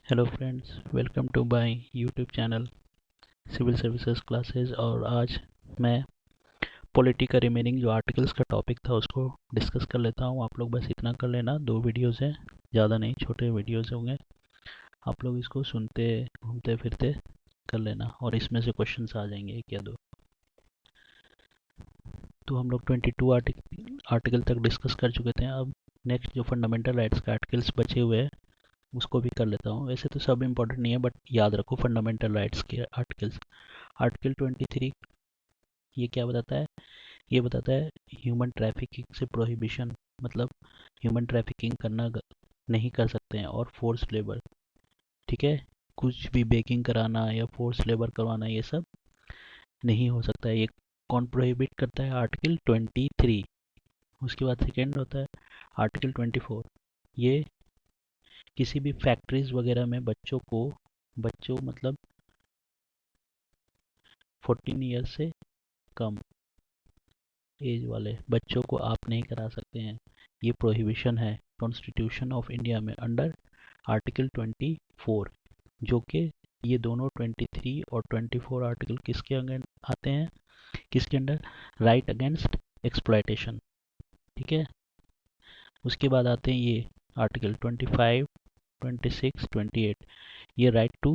Hello friends, welcome to my YouTube channel civil services classes. और आज मैं polity का रिमेनिंग जो आर्टिकल्स का टॉपिक था उसको डिस्कस कर लेता हूँ। आप लोग बस इतना कर लेना, 2 वीडियोस हैं, ज़्यादा नहीं, छोटे वीडियोस होंगे। आप लोग इसको सुनते घूमते फिरते कर लेना और इसमें से क्वेश्चंस आ जाएंगे 1 या 2। तो हम लोग 22 आर्टिकल तक डिस्कस कर चुके थे। अब नेक्स्ट जो फंडामेंटल राइट्स का आर्टिकल्स बचे हुए हैं उसको भी कर लेता हूँ। वैसे तो सब इम्पोर्टेंट नहीं है, बट याद रखो फंडामेंटल राइट्स के आर्टिकल्स। आर्टिकल 23 ये क्या बताता है? ये बताता है ह्यूमन ट्रैफिकिंग से प्रोहिबिशन, मतलब ह्यूमन ट्रैफिकिंग करना नहीं कर सकते हैं। और फोर्स लेबर, ठीक है, कुछ भी बेकिंग कराना या फोर्स लेबर करवाना ये सब नहीं हो सकता है। ये कौन प्रोहिबिट करता है? आर्टिकल 23। उसके बाद सेकेंड होता है आर्टिकल 24। ये किसी भी फैक्ट्रीज वगैरह में बच्चों मतलब 14 ईयर्स से कम एज वाले बच्चों को आप नहीं करा सकते हैं। ये प्रोहिबिशन है कॉन्स्टिट्यूशन ऑफ इंडिया में अंडर आर्टिकल 24। जो कि ये दोनों 23 और 24 आर्टिकल किसके अंदर आते हैं? किसके अंडर? राइट अगेंस्ट एक्सप्लॉयटेशन, ठीक है। उसके बाद आते हैं ये आर्टिकल 25, 26, 28, ये right to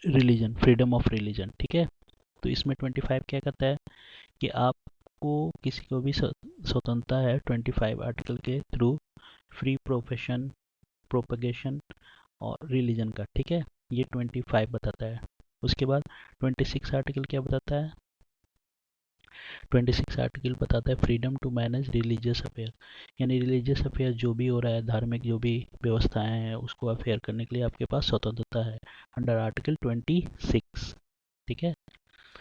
religion, freedom of religion, ठीक है। तो इसमें 25 क्या कहता है कि आपको किसी को भी स्वतंत्रता है 25 आर्टिकल के थ्रू फ्री प्रोफेशन, प्रोपगेशन और रिलीजन का, ठीक है। ये 25 बताता है। उसके बाद 26 आर्टिकल क्या बताता है? 26 आर्टिकल बताता है freedom to manage religious affair, यानी रिलीजियस अफेयर जो भी हो रहा है, धार्मिक जो भी व्यवस्थाएं हैं उसको अफेयर करने के लिए आपके पास स्वतंत्रता है अंडर आर्टिकल 26, ठीक है।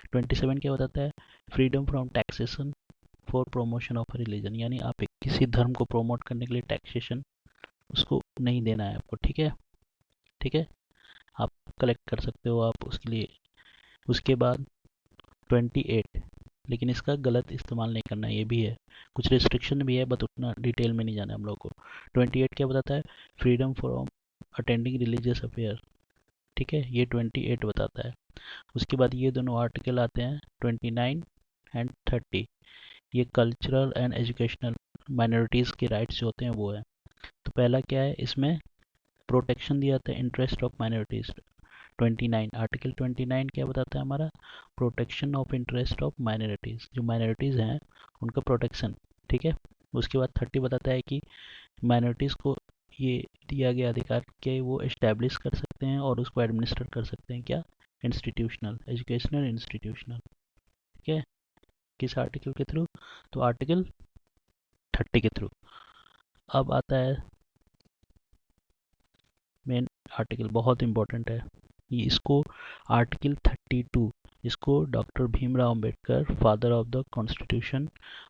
27 क्या बताता है? Freedom from taxation for promotion of religion, यानी आप किसी धर्म को प्रोमोट करने के लिए टैक्सेशन उसको नहीं देना है आपको, ठीक है। ठीक है, आप कलेक्ट कर सकते हो आप उसके लिए। उसके बाद 28, लेकिन इसका गलत इस्तेमाल नहीं करना, ये भी है, कुछ रिस्ट्रिक्शन भी है, बट उतना डिटेल में नहीं जाना हम लोग को। 28 क्या बताता है? Freedom from attending religious affair, ठीक है, ये 28 बताता है। उसके बाद ये दोनों आर्टिकल आते हैं 29 एंड 30। ये कल्चरल एंड एजुकेशनल माइनॉरिटीज़ के राइट्स जो होते हैं वो है। तो पहला क्या है इसमें? प्रोटेक्शन दिया जाता है इंटरेस्ट ऑफ माइनॉरिटीज़। 29 आर्टिकल 29 क्या बताता है हमारा? Protection of interest of minorities, जो माइनॉरिटीज़ हैं उनका प्रोटेक्शन, ठीक है। उसके बाद 30 बताता है कि माइनॉरिटीज़ को ये दिया गया अधिकार कि वो इस्टेब्लिश कर सकते हैं और उसको एडमिनिस्टर कर सकते हैं, क्या? इंस्टीट्यूशनल, एजुकेशनल इंस्टीट्यूशनल, ठीक है। किस आर्टिकल के थ्रू? तो आर्टिकल 30 के थ्रू। अब आता है मेन आर्टिकल, बहुत इंपॉर्टेंट है ये। इसको आर्टिकल 32, इसको doctor Bhimrao Ambedkar, father of the constitution,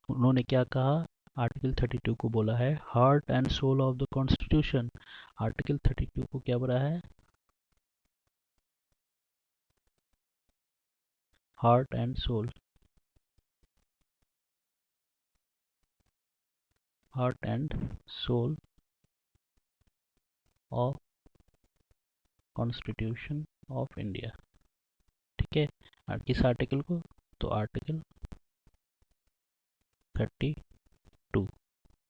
उन्होंने क्या कहा? आर्टिकल 32 को बोला है heart and soul of the constitution. Article 32 को क्या बोला है? Heart and soul, heart and soul of constitution of India, ठीक है। और किस आर्टिकल को? तो आर्टिकल 32,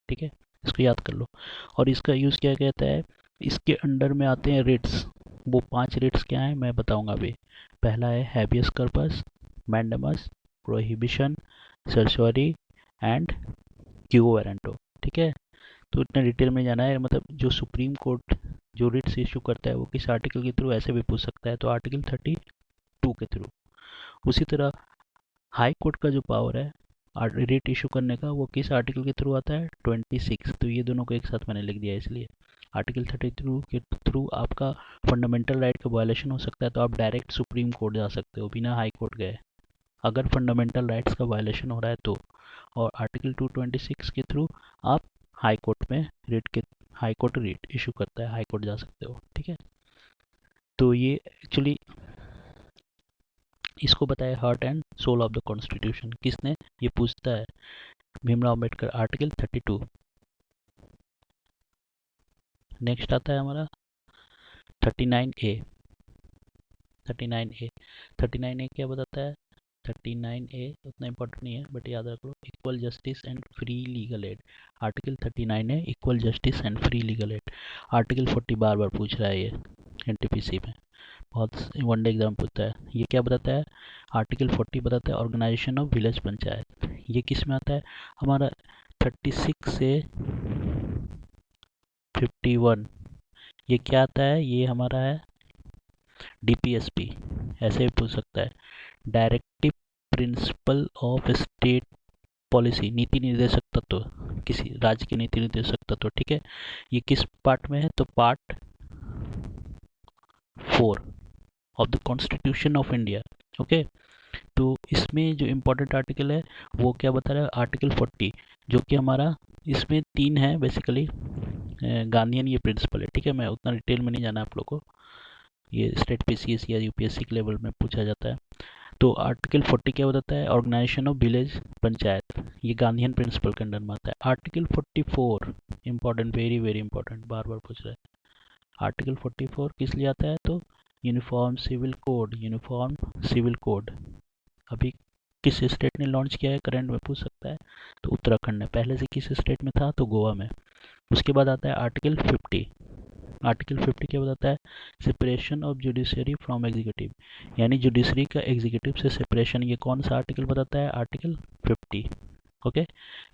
ठीक है। इसको याद कर लो। और इसका यूज़ क्या कहता है? इसके अंडर में आते हैं रिट्स। वो 5 रिट्स क्या हैं मैं बताऊंगा अभी। पहला है habeas corpus, mandamus, prohibition, certiorari and quo warranto, ठीक है। तो इतना डिटेल में जाना है, मतलब जो सुप्रीम कोर्ट जो रिट्स इशू करता है वो किस आर्टिकल के थ्रू, ऐसे भी पूछ सकता है, तो आर्टिकल 32 के थ्रू। उसी तरह हाई कोर्ट का जो पावर है रिट इशू करने का, वो किस आर्टिकल के थ्रू आता है? 26। तो ये दोनों को एक साथ मैंने लिख दिया इसलिए। आर्टिकल 32 के थ्रू आपका फंडामेंटल राइट का वायलेशन हो सकता है, तो आप डायरेक्ट सुप्रीम कोर्ट जा सकते हो बिना हाई कोर्ट गए, अगर फंडामेंटल राइट्स का वायलेशन हो रहा है तो। और आर्टिकल 226 के थ्रू आप हाई कोर्ट में रिट के, हाई कोर्ट रिट इशू करता है, हाई कोर्ट जा सकते हो, ठीक है। तो ये एक्चुअली इसको बताया heart and soul of the constitution किसने, ये पूछता है भीमराव अम्बेडकर, आर्टिकल 32। नेक्स्ट आता है हमारा 39A 39A 39A क्या बताता है? 39A उतना इंपॉर्टेंट नहीं है बट याद रख लो, equal justice and free legal aid. Article 39 है equal justice and free legal aid. Article 40 बार बार पूछ रहा है ये एनटीपीसी में, बहुत वनडे एग्जाम पूछता है। ये क्या बताता है? आर्टिकल 40 बताता है ऑर्गेनाइजेशन ऑफ विलेज पंचायत। ये किस में आता है? हमारा 36 से 51। ये क्या आता है? ये हमारा है डीपीएसपी, ऐसे भी पूछ सकता है। Directive principle of state policy, नीति निर्देशक तत्व, किसी राज्य की नीति निर्देशक तत्व। ठीक है, ये किस पार्ट में है? तो part 4 of the constitution of India. Okay, तो इसमें जो इम्पोर्टेंट आर्टिकल है वो क्या बता रहा है? आर्टिकल 40, जो कि हमारा इसमें 3 है बेसिकली, गांधीयन ये प्रिंसिपल है। ठीक है, मैं उतना डिटेल में नहीं जाना आप लोग को, ये स्टेट पीसीएस या यूपीएससी के लेवल में पूछा जाता है। तो आर्टिकल 40 क्या बताता है? ऑर्गेनाइजेशन ऑफ विलेज पंचायत, ये गांधीयन प्रिंसिपल के अंडर में आता है। Article 44 important, very very important, बार बार पूछ रहा है। आर्टिकल 44 किस लिए आता है? तो uniform civil code, uniform civil code अभी किस स्टेट ने लॉन्च किया है? करंट में पूछ सकता है, तो उत्तराखंड ने। पहले से किस स्टेट में था? तो गोवा में। उसके बाद आता है आर्टिकल 50। आर्टिकल 50 क्या बताता है? Separation of judiciary from executive, यानी जुडिशरी का एग्जीक्यूटिव से सेपरेशन। ये कौन सा आर्टिकल बताता है? आर्टिकल 50। ओके,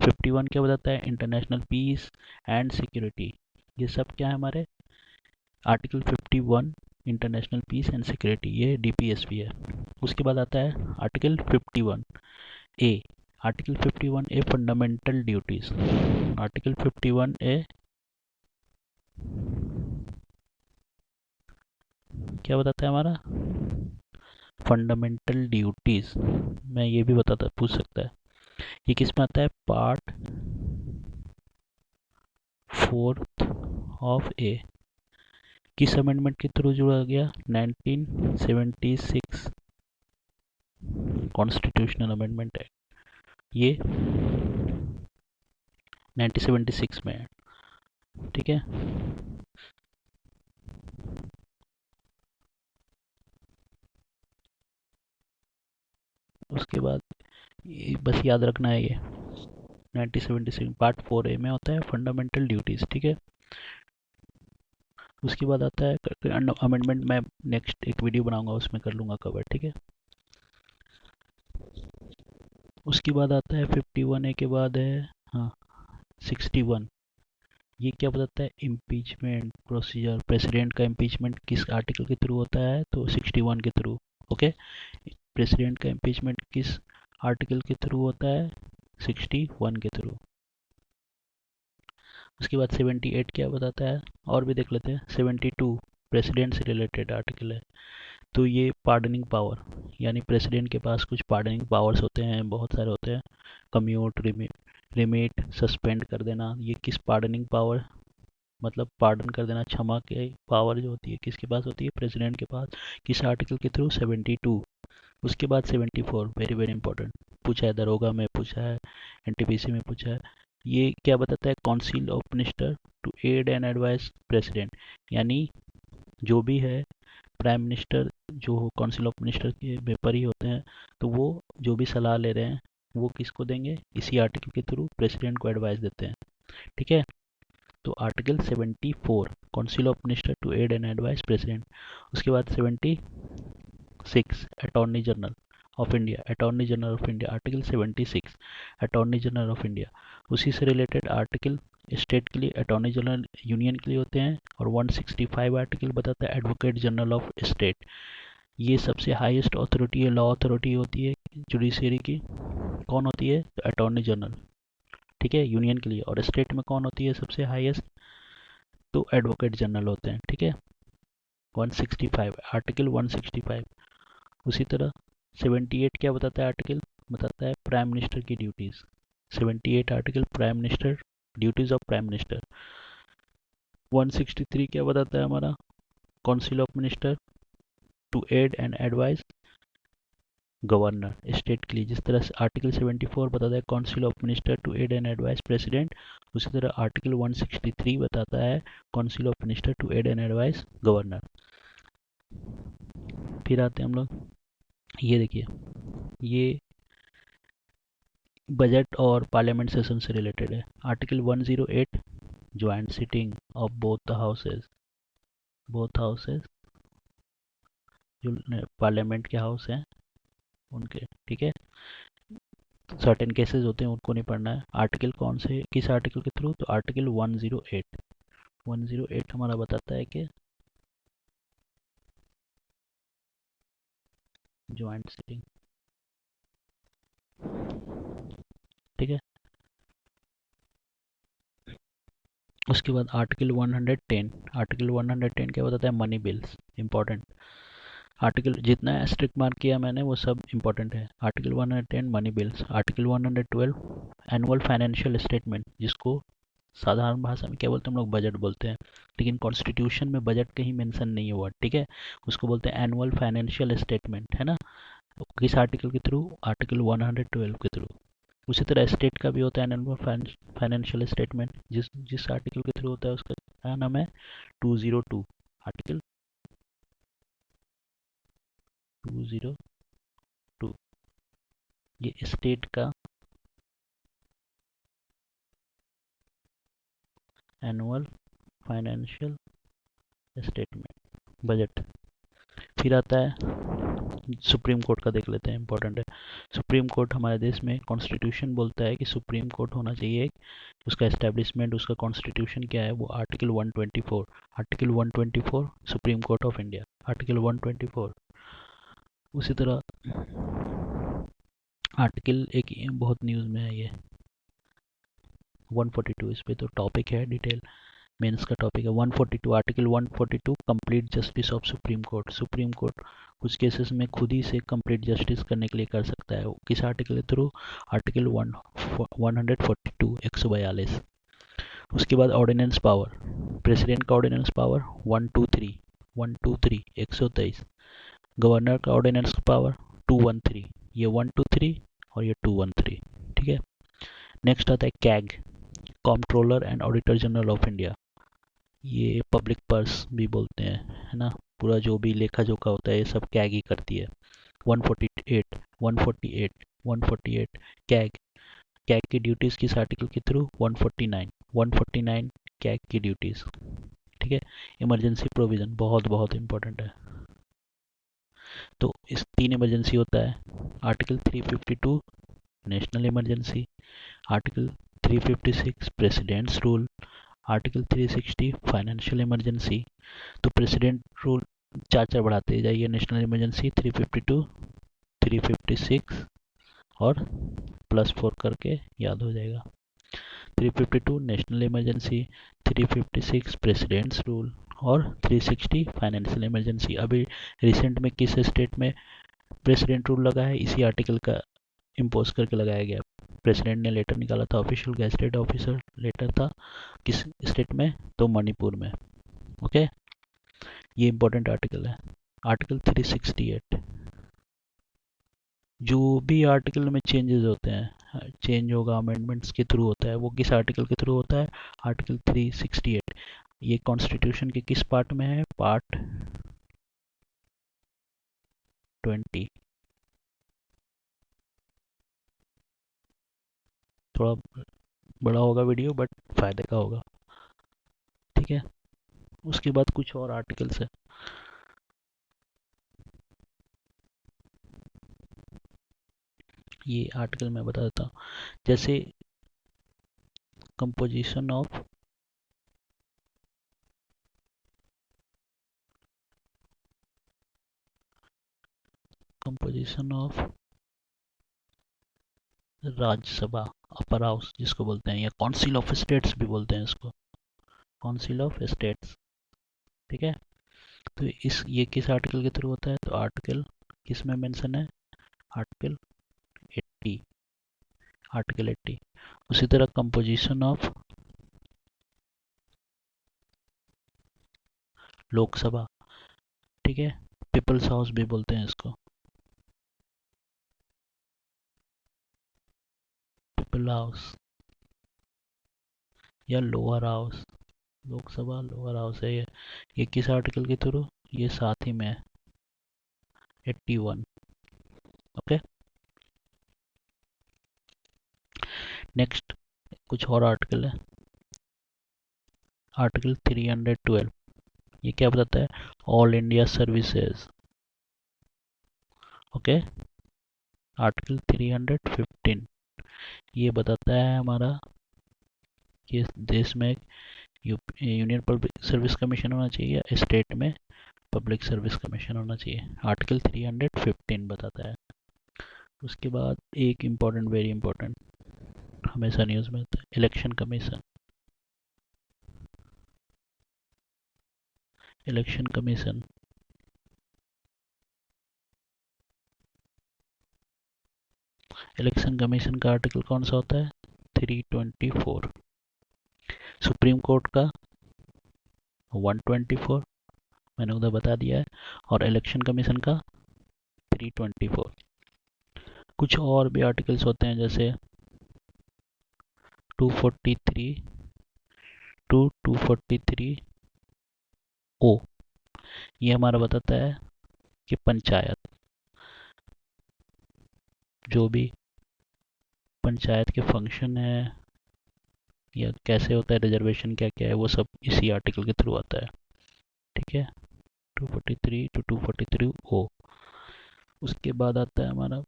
51 क्या बताता है? International peace and security. ये सब क्या है हमारे? Article 51 international peace and security, ये डीपीएसपी है। उसके बाद आता है article 51 A. Article 51 A fundamental duties. Article 51 A क्या बताता है हमारा? Fundamental duties. मैं ये भी बताता, पूछ सकता है। ये किस में आता है? पार्ट 4 ऑफ ए। किस अमेंडमेंट के थ्रू जुड़ा गया? 1976 कॉन्स्टिट्यूशनल अमेंडमेंट है ये, 1976 में है। ठीक है, उसके बाद ये बस याद रखना है, ये 1976 पार्ट 4A में होता है फंडामेंटल ड्यूटीज। ठीक है, उसके बाद आता है अमेंडमेंट, मैं नेक्स्ट एक वीडियो बनाऊंगा उसमें कर लूंगा कवर। ठीक है, उसके बाद आता है 51A के बाद है, हाँ, 61। ये क्या बताता है? Impeachment procedure. प्रेसिडेंट का इम्पीचमेंट किस आर्टिकल के थ्रू होता है? तो 61 के थ्रू। ओके, प्रेसिडेंट का इम्पीचमेंट किस आर्टिकल के थ्रू होता है? 61 के थ्रू। उसके बाद 78 क्या बताता है? और भी देख लेते हैं। 72 प्रेसिडेंट से रिलेटेड आर्टिकल है। तो ये पार्डनिंग पावर, यानी प्रेसिडेंट के पास कुछ पार्डनिंग पावर्स होते हैं, बहुत सारे होते हैं। कम्यूट, रिमिट, सस्पेंड कर देना, ये किस पार्डनिंग पावर, मतलब पार्डन कर देना, क्षमा के पावर जो होती है किसके पास होती है? प्रेसिडेंट के पास। किस आर्टिकल के थ्रू? 72। उसके बाद 74, वेरी वेरी इंपॉर्टेंट, पूछा है दरोगा में, पूछा है एनटीपीसी में, पूछा है। ये क्या बताता है? Council of minister to aid and advise president, यानी जो भी है प्राइम मिनिस्टर, जो काउंसिल ऑफ मिनिस्टर के पेपर ही होते हैं, तो वो जो भी सलाह ले रहे हैं वो किसको देंगे? इसी आर्टिकल के थ्रू प्रेसिडेंट को एडवाइस देते हैं। ठीक है, तो article 74 council of minister to aid and advise president. उसके बाद 76 attorney general of India, attorney general of India, article 76 attorney general of India. उसी से रिलेटेड आर्टिकल स्टेट के लिए अटॉर्नी जनरल यूनियन के लिए होते हैं। और 165 आर्टिकल बताता है एडवोकेट जनरल ऑफ स्टेट। ये सबसे हाईएस्ट अथॉरिटी है, लॉ अथॉरिटी होती है जुडिशरी की, कौन होती है? Attorney general. ठीक है, यूनियन के लिए। और स्टेट में कौन होती है सबसे हाईएस्ट? तो एडवोकेट जनरल होते हैं। ठीक है, 165 आर्टिकल 165। उसी तरह 78 क्या बताता है आर्टिकल? बताता है प्राइम मिनिस्टर की duties. 78 article prime minister, duties of prime minister. 163 क्या बताता है हमारा? Council of minister to aid and advise governor state के लिए। जिस तरह से आर्टिकल 74 बताता है council of minister to aid and advise president, उसी तरह आर्टिकल 163 बताता है council of minister to aid and advise governor. फिर आते हैं हम लोग, ये देखिए, ये बजट और पार्लियामेंट सेशन से रिलेटेड है। Article 108 joint sitting of both houses जो पार्लियामेंट के हाउस हैं उनके, ठीक है। सर्टेन केसेस होते हैं उनको नहीं पढ़ना है। आर्टिकल कौन से, किस आर्टिकल के थ्रू, तो आर्टिकल 108 हमारा बताता है कि ज्वाइंट सिटिंग, ठीक है। उसके बाद आर्टिकल 110 क्या बताता है, मनी बिल्स, इंपॉर्टेंट आर्टिकल। जितना स्ट्रिक्ट मार्क किया मैंने वो सब इंपॉर्टेंट है। Article 110 money bills. Article 112 annual financial statement, जिसको साधारण भाषा में क्या बोलते हैं हम लोग, बजट बोलते हैं, लेकिन कॉन्स्टिट्यूशन में बजट कहीं मेंशन नहीं हुआ, ठीक है। उसको बोलते हैं एनुअल फाइनेंशियल स्टेटमेंट, है ना। किस आर्टिकल के थ्रू, आर्टिकल 112 के थ्रू। उसी तरह स्टेट का भी होता है एनुअल फाइनेंशियल स्टेटमेंट, जिस जिस आर्टिकल के थ्रू होता है उसका क्या नाम है, 202, आर्टिकल 202। ये स्टेट का एनुअल फाइनेंशियल स्टेटमेंट, बजट। फिर आता है सुप्रीम कोर्ट का, देख लेते हैं, इंपॉर्टेंट है। सुप्रीम कोर्ट हमारे देश में, कॉन्स्टिट्यूशन बोलता है कि सुप्रीम कोर्ट होना चाहिए। उसका एस्टेब्लिशमेंट, उसका कॉन्स्टिट्यूशन क्या है, वो article 124, article 124 supreme court of India, article 124। उसी तरह आर्टिकल एक बहुत न्यूज़ में है, ये 142, इस पे तो टॉपिक है डिटेल, मेंस का टॉपिक है। 142, article 142 complete justice of supreme court. Supreme court कुछ केसेस में खुद ही से कंप्लीट जस्टिस करने के लिए कर सकता है। किस आर्टिकल के थ्रू, आर्टिकल 142, 142। उसके बाद ऑर्डिनेंस पावर, प्रेसिडेंट का ऑर्डिनेंस पावर 123, 123। गवर्नर का ऑर्डिनेंस पावर 213, ये 123 और ये 213, ठीक है। नेक्स्ट आता है CAG, controller and auditor general of India. ये पब्लिक पर्स भी बोलते हैं, है ना। पूरा जो भी लेखा जोखा होता है ये सब कैग ही करती है। 148, 148, 148 कैग। कैग की ड्यूटीज किस आर्टिकल के थ्रू, 149, 149 कैग की ड्यूटीज, ठीक है। इमरजेंसी प्रोविजन बहुत बहुत इंपॉर्टेंट है। तो इस 3 इमरजेंसी होता है। Article 352 national emergency, article 356 presidents rule, article 360 financial emergency. तो प्रेसिडेंट रूल चार चार बढ़ाते जाइए, नेशनल इमरजेंसी 352, 356 और +4 करके याद हो जाएगा। 352 नेशनल इमरजेंसी, 356 प्रेसिडेंट्स रूल और 360 फाइनेंशियल इमरजेंसी। अभी रिसेंट में किस स्टेट में प्रेसिडेंट रूल लगा है, इसी आर्टिकल का इम्पोज करके लगाया गया। प्रेसिडेंट ने लेटर निकाला था, ऑफिशियल गैजेटेड ऑफिसर लेटर था, किस स्टेट में, तो मणिपुर में, ओके। ये इंपॉर्टेंट आर्टिकल है। आर्टिकल 368, जो भी आर्टिकल में चेंजेस होते हैं, चेंज होगा अमेंडमेंट्स के थ्रू होता है, वो किस आर्टिकल के थ्रू होता है, आर्टिकल 368। ये कॉन्स्टिट्यूशन के किस पार्ट में है, पार्ट 20। थोड़ा बड़ा होगा वीडियो बट फायदे का होगा, ठीक है। उसके बाद कुछ और आर्टिकल्स है, ये आर्टिकल मैं बता देता हूँ। जैसे composition of composition of Rajya Sabha, upper house जिसको बोलते हैं, या काउंसिल ऑफ स्टेट्स भी बोलते हैं इसको, काउंसिल ऑफ स्टेट्स, ठीक है। तो इस ये किस आर्टिकल के थ्रू होता है, तो आर्टिकल किस में मेंशन है, आर्टिकल 80, आर्टिकल 80। उसी तरह कंपोजिशन ऑफ लोकसभा, ठीक है, पीपल्स हाउस भी बोलते हैं इसको, पीपल हाउस या lower house, Lok Sabha lower house है ये किस आर्टिकल के थ्रू, ये साथ ही में है 81। ओके, नेक्स्ट कुछ और आर्टिकल है, आर्टिकल 312। ये क्या बताता है, all India services. Okay, article 315 ये बताता है हमारा कि देश में यूनियन पब्लिक सर्विस कमीशन होना चाहिए या स्टेट में पब्लिक सर्विस कमीशन होना चाहिए, आर्टिकल 315 बताता है। उसके बाद एक इम्पॉर्टेंट, वेरी इम्पॉर्टेंट, हमेशा न्यूज़ में आता है, election commission. Election commission election commission का आर्टिकल कौन सा होता है, 324। सुप्रीम कोर्ट का 124, मैंने उधर बता दिया है, और इलेक्शन कमीशन का 324। कुछ और भी आर्टिकल्स होते हैं जैसे 243 टू 243 ओ, ये हमारा बताता है कि पंचायत, जो भी पंचायत के फंक्शन है या कैसे होता है, रिजर्वेशन क्या क्या है, वो सब इसी आर्टिकल के थ्रू आता है। ठीक है, 243 टू 243 ओ। उसके बाद आता है हमारा,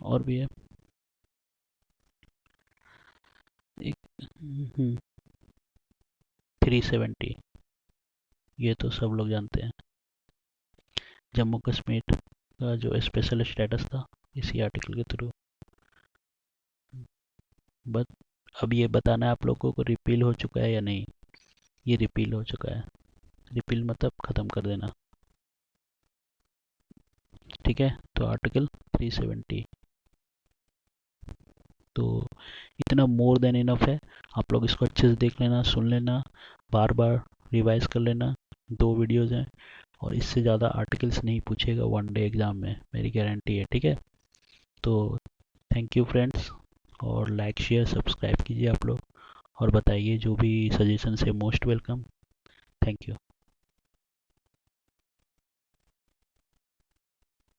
और भी है एक 370, ये तो सब लोग जानते हैं, जम्मू कश्मीर का जो स्पेशल स्टेटस था इसी आर्टिकल के थ्रू। बट अब ये बताना है आप लोगों को रिपील हो चुका है या नहीं, ये रिपील हो चुका है, रिपील मतलब ख़त्म कर देना। ठीक है, तो आर्टिकल 370 तो इतना मोर देन इनफ है, आप लोग इसको अच्छे से देख लेना, सुन लेना, बार बार रिवाइज कर लेना। 2 वीडियोज़ हैं और इससे ज़्यादा आर्टिकल्स नहीं पूछेगा वन डे एग्ज़ाम में, मेरी गारंटी है। ठीक है, तो थैंक यू फ्रेंड्स, और लाइक शेयर सब्सक्राइब कीजिए आप लोग, और बताइए जो भी सजेशन है, मोस्ट वेलकम। Thank you.